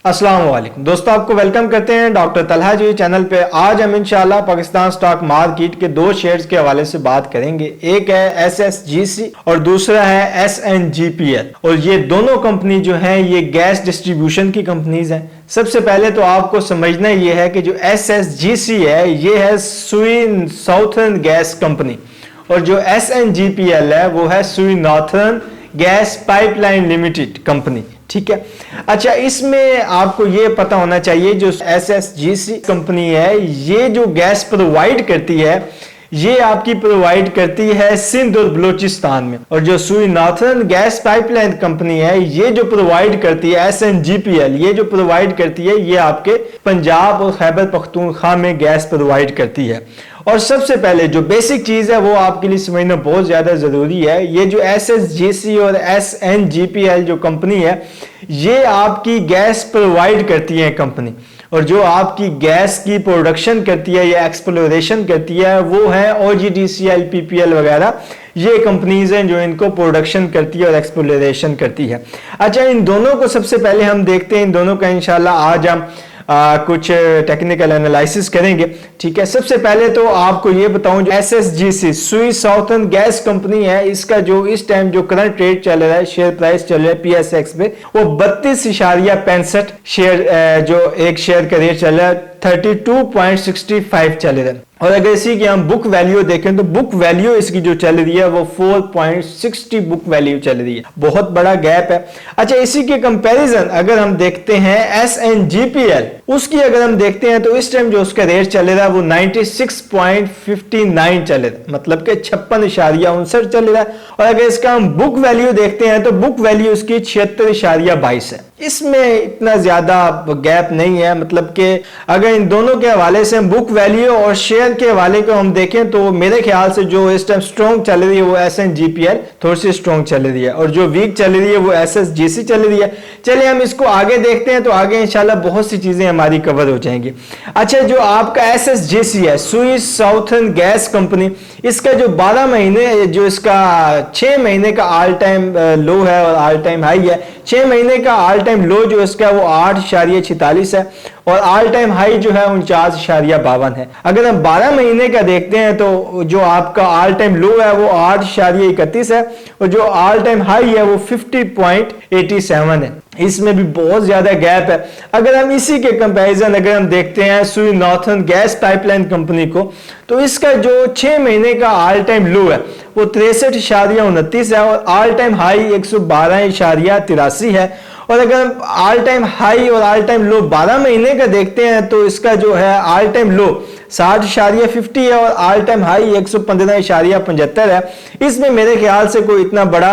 अस्सलाम वालेकुम दोस्तों, आपको वेलकम करते हैं डॉक्टर तलहा जी चैनल पे। आज हम इंशाल्लाह पाकिस्तान स्टॉक मार्केट के दो शेयर्स के हवाले से बात करेंगे। एक है SSGC और दूसरा है SNGPL। और ये दोनों कंपनी जो हैं ये गैस डिस्ट्रीब्यूशन की कंपनीज हैं। सबसे पहले तो आपको समझना ये है कि जो SSGC है ये है सुई साउथर्न गैस कंपनी और जो SNGPL है वो है सुई northern gas pipeline limited company. ठीक है, अच्छा इसमें आपको ये पता होना चाहिए जो SSGC कंपनी है ये जो गैस प्रोवाइड करती है ये आपकी प्रोवाइड करती है सिंध और बलूचिस्तान में, और जो सुई नॉर्थर्न गैस पाइपलाइन कंपनी है ये जो प्रोवाइड करती है SNGPL ये जो प्रोवाइड करती है ये आपके पंजाब और खैबर पख्तूनख्वा में गैस प्रोवाइड करती है। और सबसे पहले जो बेसिक चीज है वो आपके लिए समझना बहुत ज्यादा जरूरी है। ये जो SSGC और SNGPL जो कंपनी है ये आपकी गैस प्रोवाइड करती है कंपनी, और जो आपकी गैस की प्रोडक्शन करती है या एक्सप्लोरेशन करती है वो है OGDCL PPL वगैरह। ये कंपनीज हैं जो इनको प्रोडक्शन करती है और एक्सप्लोरेशन करती है। अच्छा, इन दोनों को सबसे पहले हम देखते हैं, इन दोनों का इंशाल्लाह आज हम कुछ टेक्निकल एनालिसिस करेंगे। ठीक है, सबसे पहले तो आपको ये बताऊं जो SSGC सुई साउथर्न गैस कंपनी है इसका जो इस टाइम जो करंट रेट चल रहा है, शेयर प्राइस चल रहा है PSX पे वो 32.65 शेयर जो एक शेयर का रेट चल रहा है 32.65 चल रहा है। और अगर इसी की हम बुक वैल्यू देखें तो बुक वैल्यू इसकी जो चल रही है वो 4.60 बुक वैल्यू चल रही है, बहुत बड़ा गैप है। अच्छा, इसी के कंपैरिजन अगर हम देखते हैं SNGPL उसकी अगर हम देखते हैं तो इस टाइम जो उसका रेट चल रहा है वो 96.59 चल रहा है, मतलब कि 56.59 चल रहा है। और अगर इसका हम बुक वैल्यू देखते हैं तो बुक वैल्यू इसकी 76.22 है। इसमें इतना ज्यादा गैप नहीं है, मतलब कि अगर इन दोनों के हवाले से हम बुक वैल्यू और शेयर के हवाले को हम देखें तो मेरे ख्याल से जो इस टाइम स्ट्रॉन्ग चल रही है वो SNGPL थोड़ी सी स्ट्रॉन्ग चल रही है, और जो वीक चल रही है वो SSGC चल रही है। चलिए हम इसको आगे देखते हैं तो आगे इंशाल्लाह बहुत सी चीजें हमारी कवर हो जाएंगी। अच्छा, जो आपका SSGC है सुई साउथर्न गैस कंपनी, इसका जो 12 महीने जो इसका 6 महीने का ऑल टाइम लो है और ऑल टाइम हाई है। 6 महीने का ऑल टाइम लो जो इसका वो 8.46 है और ऑल टाइम हाई जो है 49.52 है। अगर हम 12 महीने का देखते हैं तो जो आपका ऑल टाइम लो है वो 8.31 है और जो ऑल टाइम हाई है वो 50.87 है। इसमें भी बहुत ज्यादा गैप है। अगर हम इसी के कंपैरिजन अगर हम देखते हैं सुई नॉर्थर्न गैस पाइपलाइन कंपनी को तो इसका जो 6 महीने का ऑल टाइम लो है वो 63.29 है और ऑल टाइम हाई 112.83 है। और अगर हम ऑल टाइम हाई और ऑल टाइम लो 12 महीने का देखते हैं तो इसका जो है ऑल टाइम लो 60.50 है और ऑल टाइम हाई 115.75 है। इसमें मेरे ख्याल से कोई इतना बड़ा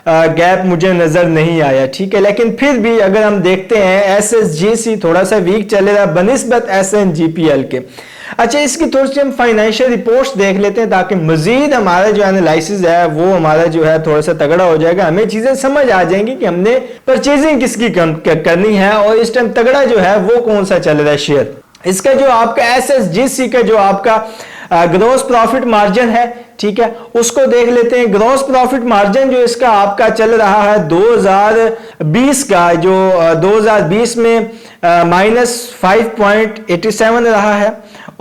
गैप मुझे नजर नहीं आया। ठीक है, लेकिन फिर भी अगर हम देखते हैं SSGC थोड़ा सा वीक चले रहा बनिस्बत SNGPL के। अच्छा, इसकी थोड़ी सी हम फाइनेंशियल रिपोर्ट्स देख लेते हैं ताकि मजीद हमारा जो एनालिसिस है वो हमारा जो है थोड़ा सा तगड़ा हो जाएगा, हमें चीजें समझ आ जाएंगी कि हमने परचेजिंग किसकी करनी है और इस टाइम तगड़ा जो है वो कौन सा चल रहा है शेयर। इसका जो आपका SSGC का जो आपका ग्रॉस प्रॉफिट मार्जिन है, ठीक है, उसको देख लेते हैं। ग्रॉस प्रॉफिट मार्जिन जो इसका आपका चल रहा है 2020 का जो 2020 में -5.87 रहा है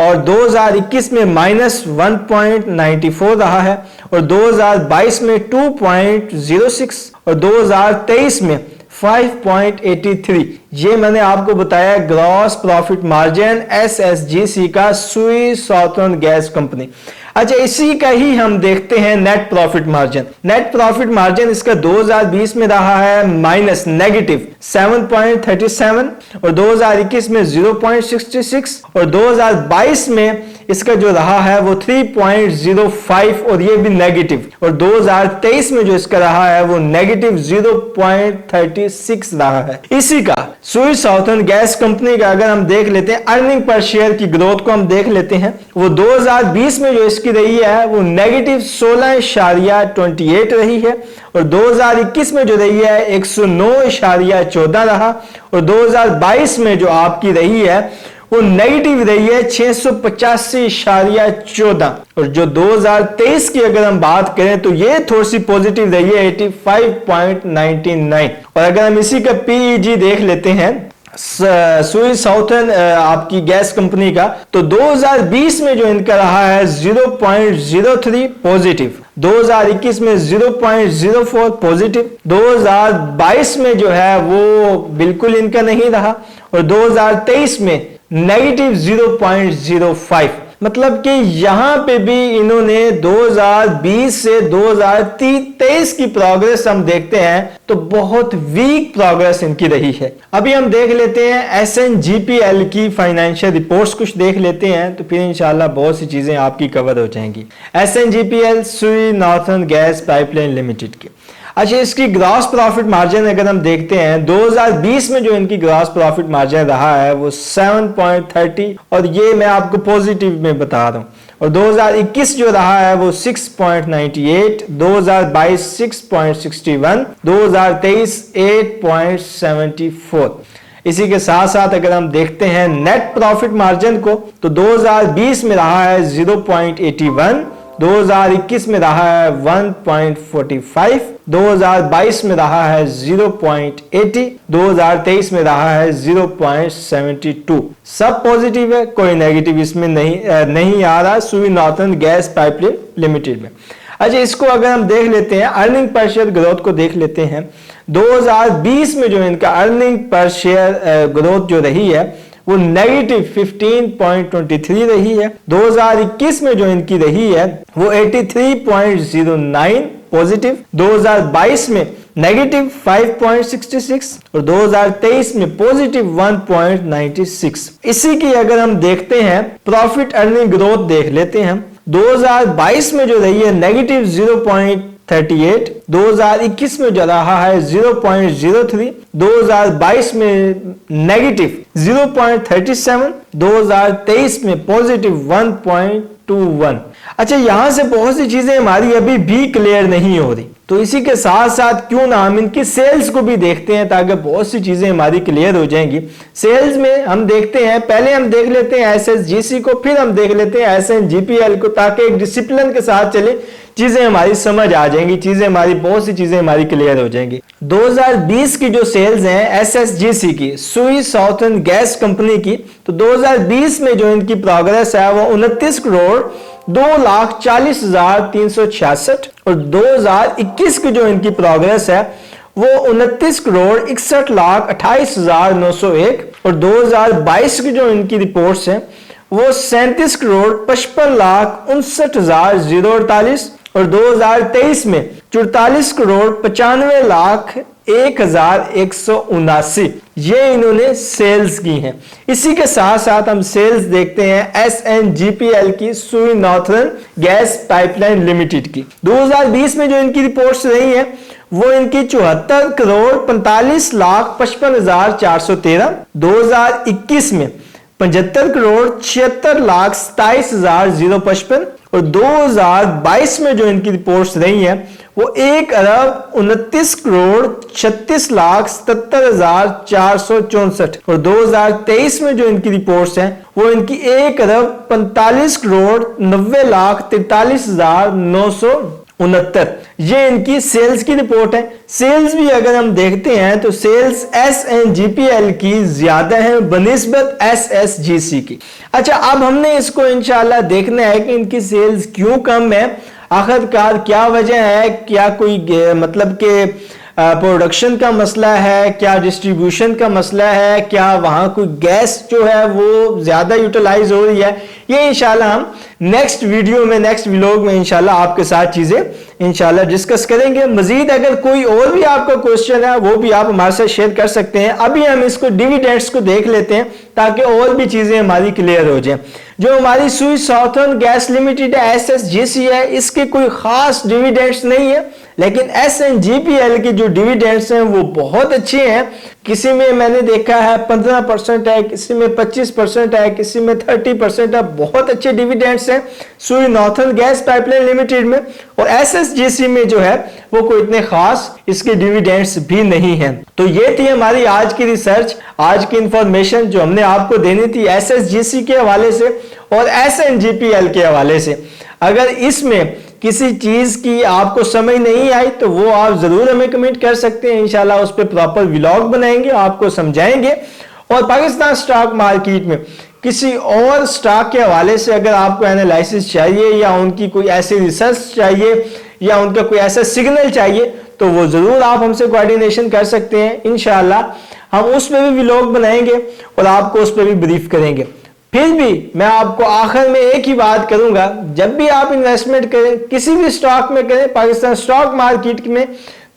और 2021 में -1.94 रहा है और 2022 में 2.06 और 2023 में 5.83। ये मैंने आपको बताया ग्रॉस प्रॉफिट मार्जिन SSGC का सुई साउथर्न गैस कंपनी। अच्छा, इसी का ही हम देखते हैं net profit margin. Net profit margin इसका 2020 में रहा है -7.37 और 2021 में 0.66 और 2022 में इसका जो रहा है वो 3.05 और ये भी नेगेटिव, और 2023 में जो इसका रहा है वो -0.36 रहा है। इसी का सुई साउथर्न गैस कंपनी का अगर हम देख लेते हैं अर्निंग पर शेयर की ग्रोथ को हम देख लेते हैं, वो 2020 में जो इसकी रही है वो -16.28 रही है और 2021 में जो रही है 109.14 रहा और 2022 में जो आपकी रही है वो नेगेटिव रही है 685.14 और जो 2023 की अगर हम बात करें तो ये थोड़ी सी पॉजिटिव रही है 85.99। और अगर हम इसी का PEG देख लेते हैं सुई साउथर्न आपकी गैस कंपनी का, तो 2020 में जो इनका रहा है 0.03 पॉजिटिव, 2021 में 0.04 पॉजिटिव, 2022 में जो है वो बिल्कुल इनका नहीं रहा, और 2023 में नेगेटिव 0.05। मतलब कि यहां पे भी इन्होंने 2020 से 2023 की प्रोग्रेस हम देखते हैं तो बहुत वीक प्रोग्रेस इनकी रही है। अभी हम देख लेते हैं SNGPL की फाइनेंशियल रिपोर्ट्स कुछ देख लेते हैं, तो फिर इंशाल्लाह बहुत सी चीजें आपकी कवर हो जाएंगी। SNGPL सुई नॉर्थर्न गैस पाइपलाइन लिमिटेड की। अच्छा, इसकी ग्रॉस प्रॉफिट मार्जिन अगर हम देखते हैं 2020 में जो इनकी ग्रॉस प्रॉफिट मार्जिन रहा है वो 7.30, और ये मैं आपको पॉजिटिव में बता रहा हूं, और 2021 जो रहा है वो 6.98, 2022 6.61, 2023 8.74। इसी के साथ साथ अगर हम देखते हैं नेट प्रॉफिट मार्जिन को, तो 2020 में रहा है 0.81, 2021 में रहा है 1.45, 2022 में रहा है 0.80, 2023 में रहा है 0.72। सब पॉजिटिव है, कोई नेगेटिव इसमें नहीं आ रहा सुई नॉर्थर्न गैस पाइपलाइन लिमिटेड में। अच्छा, इसको अगर हम देख लेते हैं अर्निंग पर शेयर ग्रोथ को देख लेते हैं, 2020 में जो इनका अर्निंग पर शेयर ग्रोथ जो रही है वो नेगेटिव 15.23 रही है, 2021 में जो इनकी रही है वो 83.09 पॉजिटिव, 2022 में नेगेटिव 5.66 और 2023 में पॉजिटिव 1.96। इसी की अगर हम देखते हैं प्रॉफिट अर्निंग ग्रोथ देख लेते हैं, 2022 में जो रही है नेगेटिव 0.38, 2021 में जो रहा है 0.03, 2022 में नेगेटिव 0.37, 2023 में पॉजिटिव 1.21। अच्छा, यहां से बहुत सी चीजें हमारी अभी भी क्लियर नहीं हो रही, तो इसी के साथ साथ क्यों ना हम इनकी सेल्स को भी देखते हैं ताकि बहुत सी चीजें हमारी क्लियर हो जाएंगी। सेल्स में हम देखते हैं, पहले हम देख लेते हैं SSGC को, फिर हम देख लेते हैं SNGPL को, ताकि एक डिसिप्लिन के साथ चले, चीजें हमारी समझ आ जाएंगी, चीजें हमारी बहुत सी चीजें हमारी क्लियर हो जाएंगी। 2020 की जो सेल्स हैं SSGC की, सुई साउथर्न गैस कंपनी की, तो 2020 में जो इनकी प्रोग्रेस है वो 29 करोड़ 2,40,366, और 2021 की जो इनकी प्रोग्रेस है वो 29 करोड़ 61,28,901, और 2022 की जो इनकी रिपोर्ट्स हैं वो 37 करोड़ 55,59,048, और 2023 में 44 करोड़ 95,01,179 ये इन्होंने सेल्स की हैं। इसी के साथ साथ हम सेल्स देखते हैं SNGPL की, सुई नॉर्थर्न गैस पाइपलाइन लिमिटेड की। 2020 में जो इनकी रिपोर्ट्स रही हैं वो इनकी 74 करोड़ 45,55,413, 2021 में 75 करोड़ 76,27,055, और 2022 में जो इनकी रिपोर्ट्स रही हैं वो 1 अरब 29 करोड़ 36,77,464, और 2023 में जो इनकी रिपोर्ट्स हैं वो इनकी 1 अरब 45 करोड़ 90,43,969। ये इनकी सेल्स की रिपोर्ट है। सेल्स भी अगर हम देखते हैं तो सेल्स SNGPL की ज्यादा है बनिस्बत SSGC की। अच्छा, अब हमने इसको इंशाल्लाह देखना है कि इनकी सेल्स क्यों कम है, आखिरकार क्या वजह है, क्या कोई मतलब के प्रोडक्शन का मसला है, क्या डिस्ट्रीब्यूशन का मसला है, क्या वहां कोई गैस जो है वो ज्यादा यूटिलाइज हो रही है, ये इंशाल्लाह हम नेक्स्ट वीडियो में, नेक्स्ट व्लॉग में इंशाल्लाह आपके साथ चीजें इंशाल्लाह डिस्कस करेंगे। मजीद अगर कोई और भी आपका क्वेश्चन है वो भी आप हमारे साथ शेयर कर सकते हैं। अभी हम इसको डिविडेंड्स को देख लेते हैं ताकि और भी चीजें हमारी क्लियर हो जाए। जो हमारी सुई साउथर्न गैस लिमिटेड SSGC है, इसके कोई खास डिविडेंड्स नहीं है, लेकिन SNGPL की जो डिविडेंड्स हैं वो बहुत अच्छे हैं। किसी में मैंने देखा है 15% है, किसी में 25% है, किसी में 30% है। बहुत अच्छे डिविडेंड्स हैं सुई नॉर्थर्न गैस पाइपलाइन लिमिटेड में, और SSGC में जो है वो कोई इतने खास इसके डिविडेंड्स भी नहीं हैं। तो ये थी हमारी आज की रिसर्च, आज की इंफॉर्मेशन जो हमने आपको देनी थी SSGC के हवाले से और SNGPL के हवाले से। अगर इसमें किसी चीज की आपको समझ नहीं आई तो वो आप जरूर हमें कमेंट कर सकते हैं, इंशाल्लाह उस पर प्रॉपर व्लॉग बनाएंगे, आपको समझाएंगे और पाकिस्तान स्टॉक मार्केट में किसी और स्टॉक के हवाले से अगर आपको एनालिसिस चाहिए या उनकी कोई ऐसी रिसर्च चाहिए या उनका कोई ऐसा सिग्नल चाहिए तो वो जरूर आप हमसे कोऑर्डिनेशन कर सकते हैं। इंशाल्लाह हम उस पर भी व्लॉग बनाएंगे और आपको उस पर भी ब्रीफ करेंगे। फिर भी मैं आपको आखिर में एक ही बात करूंगा, जब भी आप इन्वेस्टमेंट करें किसी भी स्टॉक में करें, पाकिस्तान स्टॉक मार्केट में,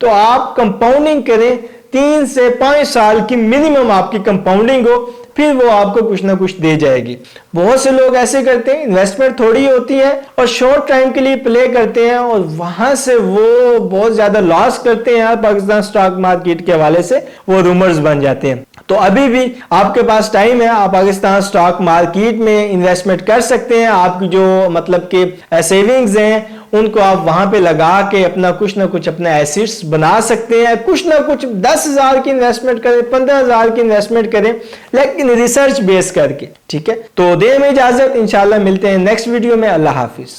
तो आप कंपाउंडिंग करें। 3 से 5 साल की मिनिमम आपकी कंपाउंडिंग हो, फिर वो आपको कुछ ना कुछ दे जाएगी। बहुत से लोग ऐसे करते हैं, इन्वेस्टमेंट थोड़ी होती है और शॉर्ट टाइम के लिए प्ले करते हैं और वहां से वो बहुत ज्यादा लॉस करते हैं। पाकिस्तान स्टॉक मार्केट के हवाले से वो रूमर्स बन जाते हैं। तो अभी भी आपके पास टाइम है, आप पाकिस्तान स्टॉक मार्केट में इन्वेस्टमेंट कर सकते हैं। आपकी जो मतलब के सेविंग्स हैं उनको आप वहां पे लगा के अपना कुछ ना कुछ अपने एसेट्स बना सकते हैं। कुछ ना कुछ 10,000 की इन्वेस्टमेंट करें, 15,000 की इन्वेस्टमेंट करें, लेकिन रिसर्च बेस करके। ठीक है, तो दे में इजाजत, इंशाल्लाह मिलते हैं नेक्स्ट वीडियो में। अल्लाह हाफिज।